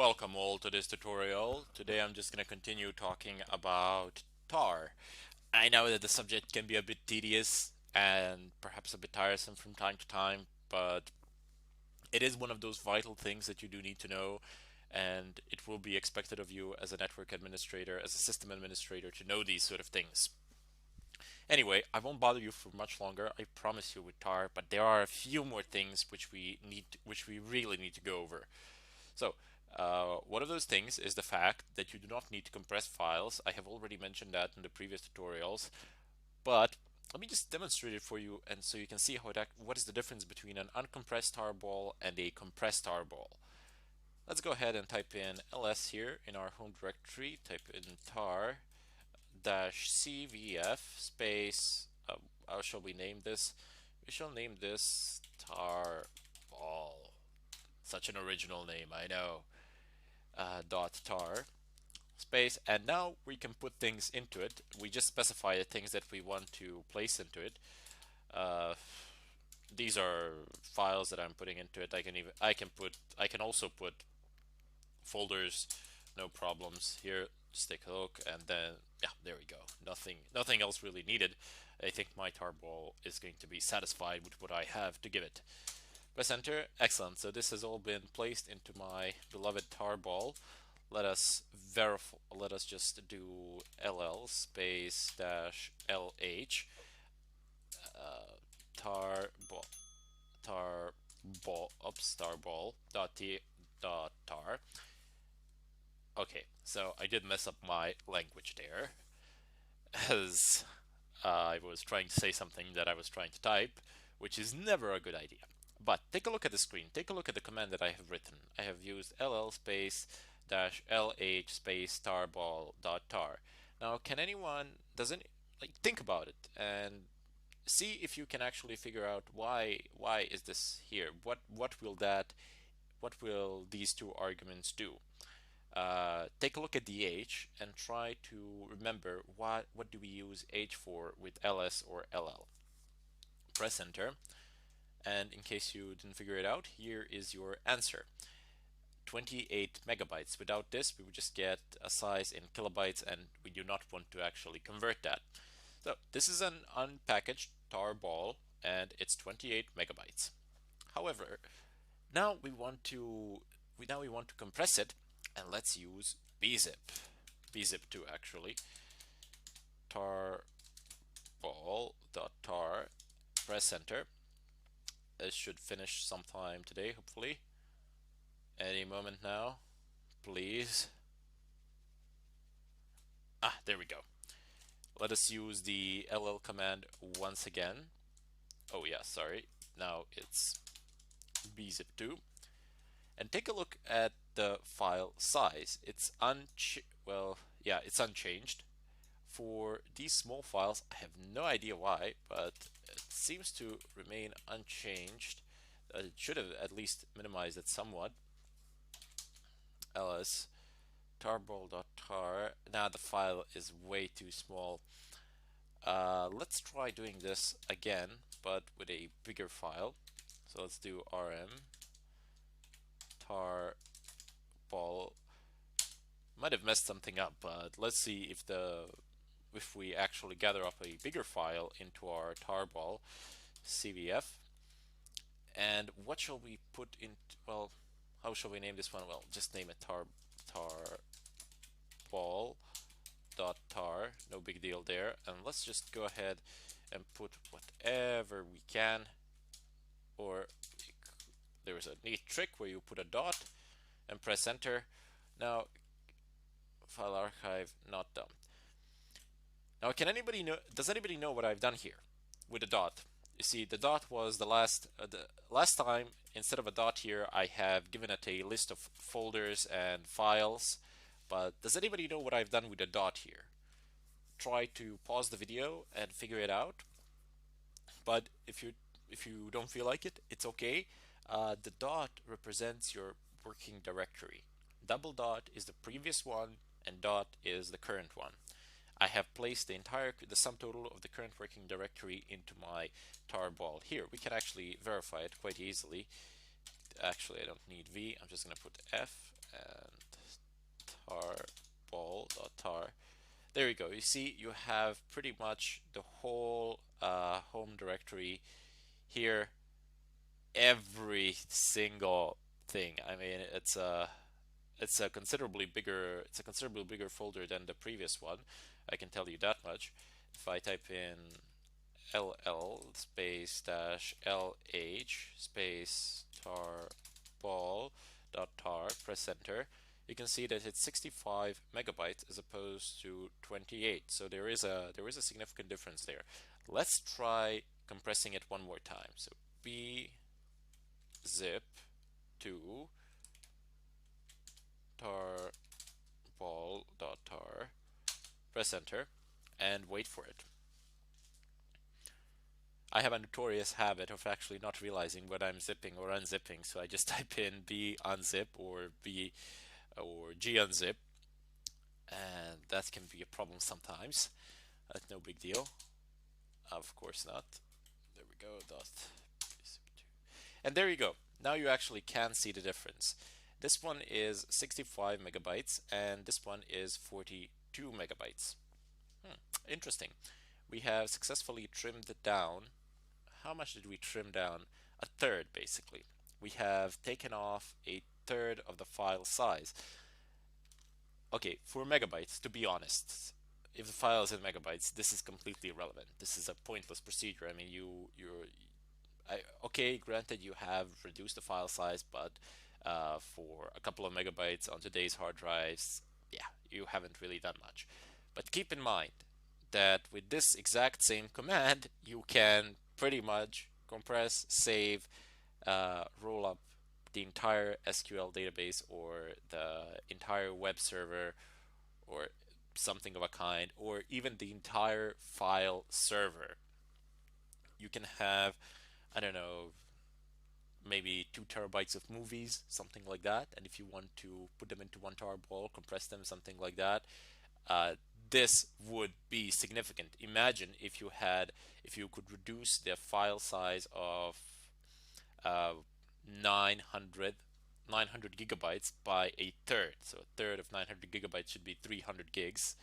Welcome all to this tutorial. Today I'm just going to continue talking about tar. I know that the subject can be a bit tedious and perhaps a bit tiresome from time to time, but it is one of those vital things that you do need to know, and it will be expected of you as a network administrator, as a system administrator, to know these sort of things. Anyway, I won't bother you for much longer, I promise you, with tar, but there are a few more things which we really need to go over. So, one of those things is the fact that you do not need to compress files. I have already mentioned that in the previous tutorials, but let me just demonstrate it for you, and so you can see what is the difference between an uncompressed tarball and a compressed tarball. Let's go ahead and type in ls here in our home directory. Type in tar -cvf space. How shall we name this? We shall name this tarball. Such an original name, I know. Dot tar space, and now we can put things into it. We just specify the things that we want to place into it. Uh, these are files that I'm putting into it. I can also put folders, no problems here. Just take a look, and then yeah, there we go. Nothing else really needed. I think my tarball is going to be satisfied with what I have to give it. Press enter. Excellent. So this has all been placed into my beloved tarball. Let us verify. Let us just do ll space dash lh tarball tarball dot t dot tar. Okay, so I did mess up my language there, as I was trying to say something that I was trying to type, which is never a good idea. But take a look at the screen. Take a look at the command that I have written. I have used ll space dash lh space tarball dot tar. Now, can anyone doesn't like think about it and see if you can actually figure out why is this here? What will these two arguments do? Take a look at the h and try to remember what do we use h for with ls or ll. Press enter, and in case you didn't figure it out, here is your answer. 28 megabytes. Without this, we would just get a size in kilobytes, and we do not want to actually convert that. So this is an unpackaged tarball, and it's 28 megabytes. However, now we want to compress it, and let's use bzip2 actually. Tarball.tar. Press enter. It should finish sometime today, hopefully. Any moment now, please. There we go. Let us use the ll command once again. Oh yeah, sorry. Now it's bzip2. And take a look at the file size. It's it's unchanged. For these small files, I have no idea why, but it seems to remain unchanged. It should have at least minimized it somewhat. ls tarball.tar. Now the file is way too small. Let's try doing this again, but with a bigger file. So let's do rm tarball. Might have messed something up, but let's see if we actually gather up a bigger file into our tarball cvf. And what shall we put in? Well, how shall we name this one? Well, just name it tarball dot tar. No big deal there. And let's just go ahead and put whatever we can. Or there is a neat trick where you put a dot and press enter. Now, file archive not done. Now, does anybody know what I've done here with the dot? You see, the dot was the last time. Instead of a dot here, I have given it a list of folders and files. But does anybody know what I've done with the dot here? Try to pause the video and figure it out. But if you don't feel like it, it's okay. The dot represents your working directory. Double dot is the previous one, and dot is the current one. I have placed the sum total of the current working directory into my tarball here. We can actually verify it quite easily. Actually, I don't need v. I'm just going to put f and tarball.tar. There you go. You see, you have pretty much the whole home directory here, every single thing. I mean, it's a considerably bigger folder than the previous one. I can tell you that much. If I type in ll space dash lh space tar ball dot tar, press enter, you can see that it's 65 megabytes as opposed to 28. So there is a significant difference there. Let's try compressing it one more time. So b zip to tar ball dot tar, press enter, and wait for it. I have a notorious habit of actually not realizing what I'm zipping or unzipping, so I just type in b unzip or b or g unzip, and that can be a problem sometimes. That's no big deal. Of course not. There we go. And there you go. Now you actually can see the difference. This one is 65 megabytes, and this one is 42 megabytes. Interesting. We have successfully trimmed it down. How much did we trim down? A third, basically. We have taken off a third of the file size. Okay, for megabytes, to be honest, if the file is in megabytes, this is completely irrelevant. This is a pointless procedure. I mean, okay, granted you have reduced the file size, but for a couple of megabytes on today's hard drives, yeah, you haven't really done much. But keep in mind that with this exact same command, you can pretty much compress, save, roll up the entire SQL database or the entire web server or something of a kind, or even the entire file server. You can have, I don't know, maybe 2 terabytes of movies, something like that. And if you want to put them into one tarball, compress them, something like that, uh, this would be significant. Imagine if you could reduce the file size of uh, 900, 900 gigabytes by a third. So a third of 900 gigabytes should be 300 gigs.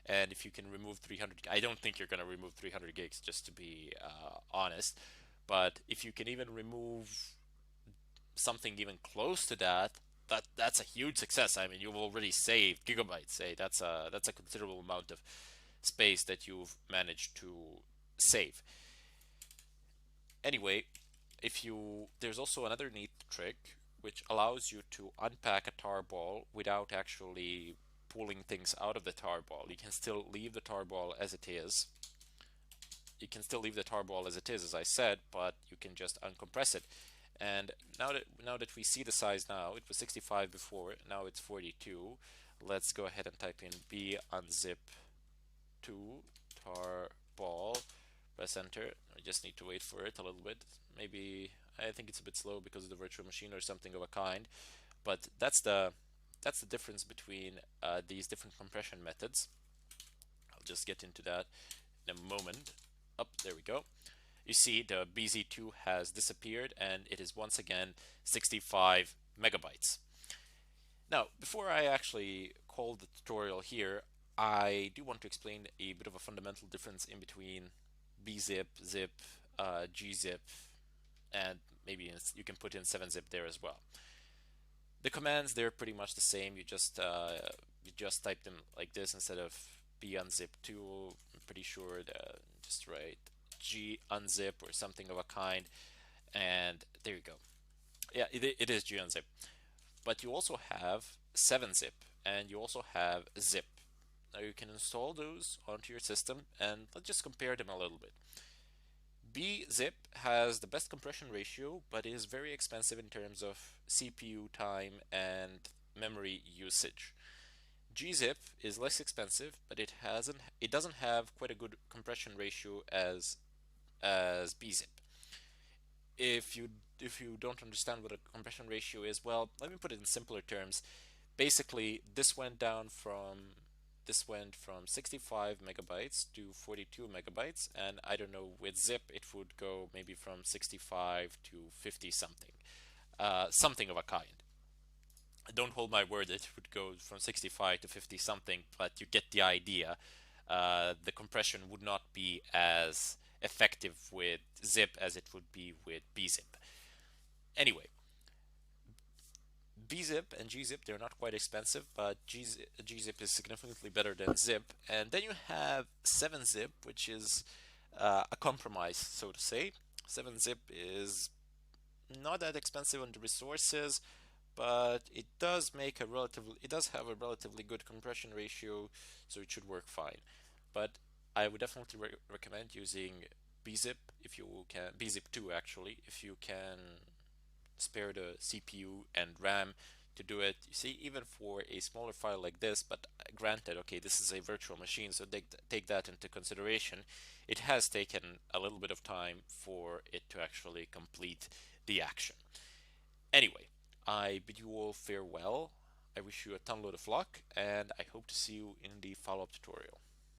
And if you can remove 300, I don't think you're going to remove 300 gigs, just to be honest. But if you can even remove something even close to that, that's a huge success. I mean, you've already saved gigabytes. Say that's a considerable amount of space that you've managed to save. Anyway, if you there's also another neat trick which allows you to unpack a tarball without actually pulling things out of the tarball. You can still leave the tarball as it is. You can still leave the tarball as it is, as I said, but you can just uncompress it. And now that we see the size now, it was 65 before, now it's 42. Let's go ahead and type in b unzip to tarball, press enter. I just need to wait for it a little bit. Maybe I think it's a bit slow because of the virtual machine or something of a kind. But that's the difference between these different compression methods. I'll just get into that in a moment. Up, there we go. You see the BZ2 has disappeared and it is once again 65 megabytes. Now, before I actually call the tutorial here, I do want to explain a bit of a fundamental difference in between bzip, zip, gzip, and maybe you can put in 7-zip there as well. The commands, they're pretty much the same. You just type them like this instead of b unzip 2. I'm pretty sure that just write g unzip or something of a kind, and there you go. Yeah, it is g unzip. But you also have 7-zip and you also have zip. Now you can install those onto your system and let's just compare them a little bit. bzip has the best compression ratio but is very expensive in terms of CPU time and memory usage. Gzip is less expensive, but it doesn't have quite a good compression ratio as bzip. If you don't understand what a compression ratio is, well, let me put it in simpler terms. Basically, this went from 65 megabytes to 42 megabytes, and I don't know, with zip it would go maybe from 65 to 50 something, something of a kind. Don't hold my word that it would go from 65 to 50 something, but you get the idea. The compression would not be as effective with zip as it would be with bzip. Anyway, bzip and gzip, they're not quite expensive, but gzip is significantly better than zip. And then you have 7-zip, which is a compromise, so to say. 7-zip is not that expensive on the resources, but it does have a relatively good compression ratio, so it should work fine. But I would definitely recommend using bzip if you can, bzip 2 actually, if you can spare the CPU and RAM to do it. You see, even for a smaller file like this, but granted, okay, this is a virtual machine, so take that into consideration. It has taken a little bit of time for it to actually complete the action. Anyway, I bid you all farewell. I wish you a ton load of luck, and I hope to see you in the follow-up tutorial.